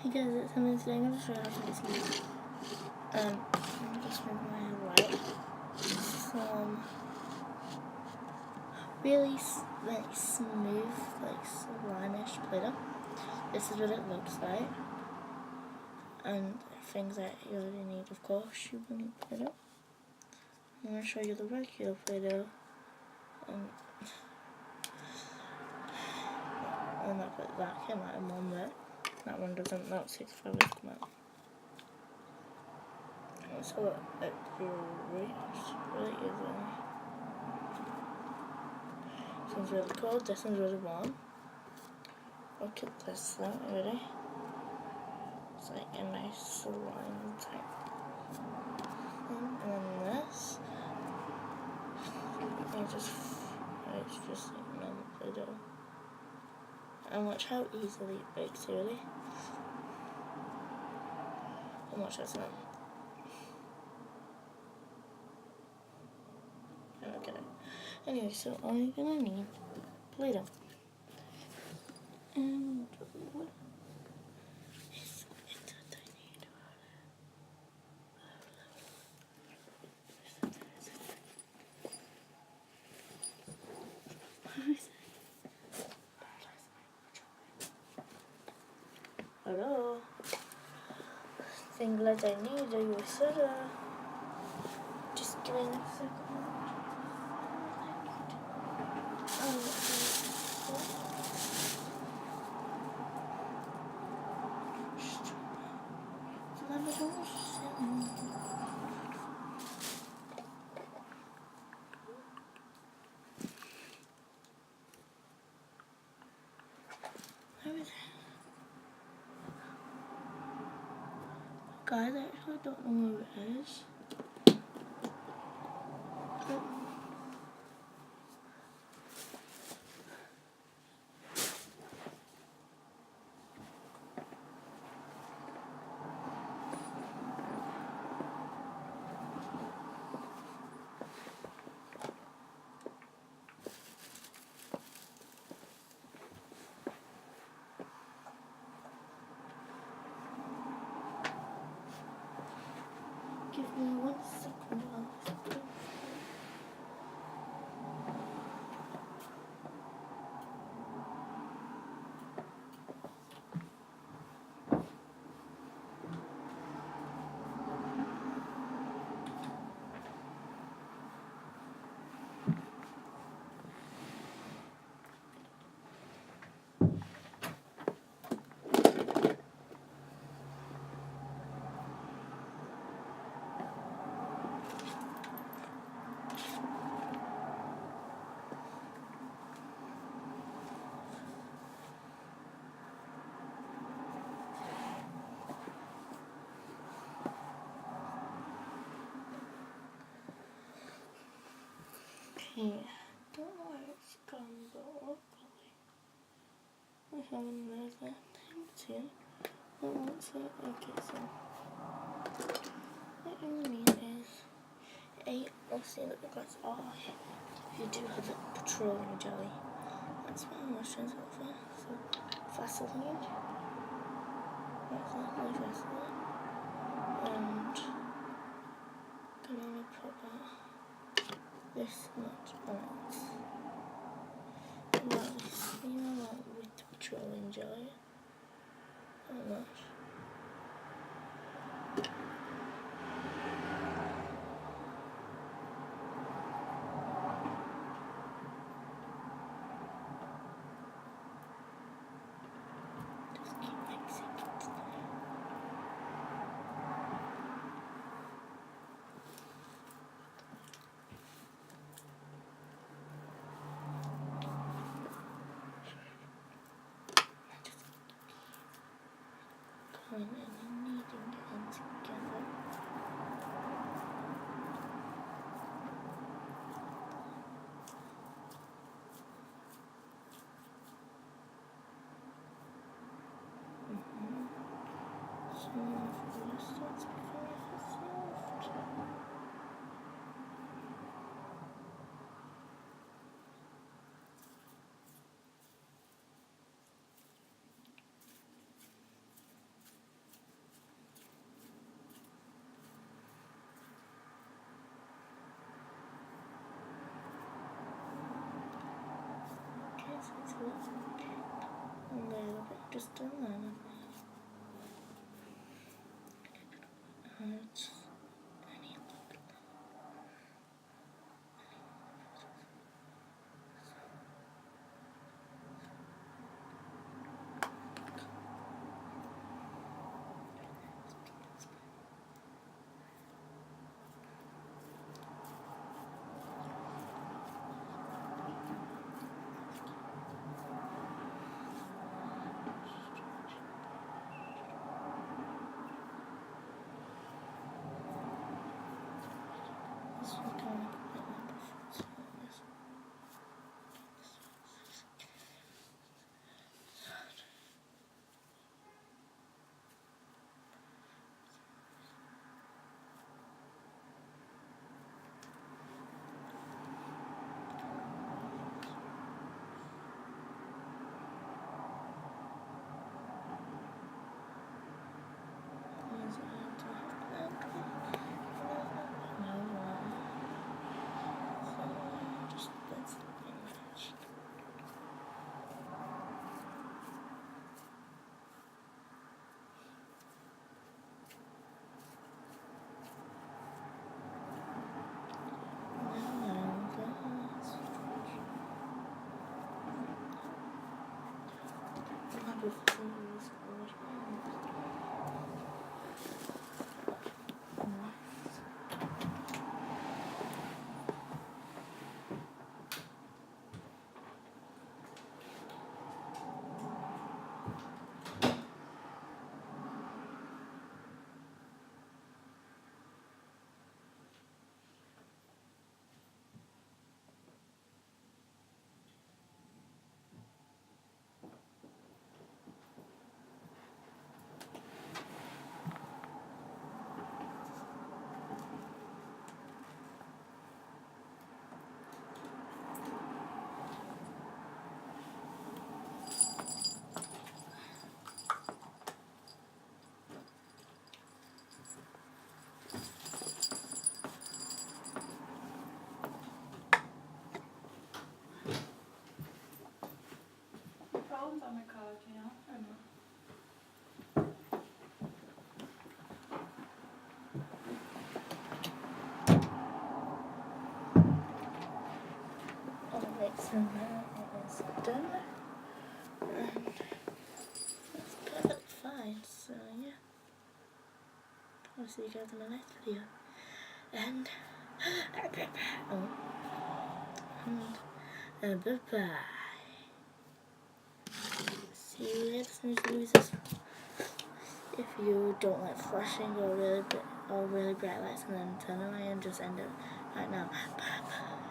Hey guys, it's Emily. Today I'm going to show you how to do some, just move my hair right. Some really like smooth, like slime-ish glitter. This is what it looks like. And things that you already need, of course, you will need glitter. I'm going to show you the regular glitter. And that came out in 1 minute. That one doesn't, that 6 hours come out. So it really is. This one's really cold, this one's really warm. Look at this though, ready? It's like a nice slime type. And then this. It's just like normal glitter. And watch how easily it bakes, really. And watch that sound. Okay. Anyway, so all you're gonna need Play-Doh. And what is it that I need? Hello. Thing that I need, are you a soda? Just give me a second. Guys, I actually don't know where it is. Give me 1 second. Okay, don't know where it's gone, but luckily I have another thing too. That wants it. Okay, so what you need is let's see, look, that's all. If you do have a petroleum jelly, that's what I'm washing it for. So Vaseline, and I'm gonna put this much on it. Nice, you know what, with the petroleum jelly. How much? Just keep mixing it. Going in and kneading it in together. So it starts becoming soft. So that's a little bit, just a little bit. Just any look. This is kind of a bit number 4. Problems on my card, you know? Or no? Alright, so now it is done. And it's perfectly fine, so yeah. I'll see you guys in the next video. And bye-bye. See you later, snooze losers. If you don't like flashing or really bright lights, and then turn away and just end it right now. Bye-bye.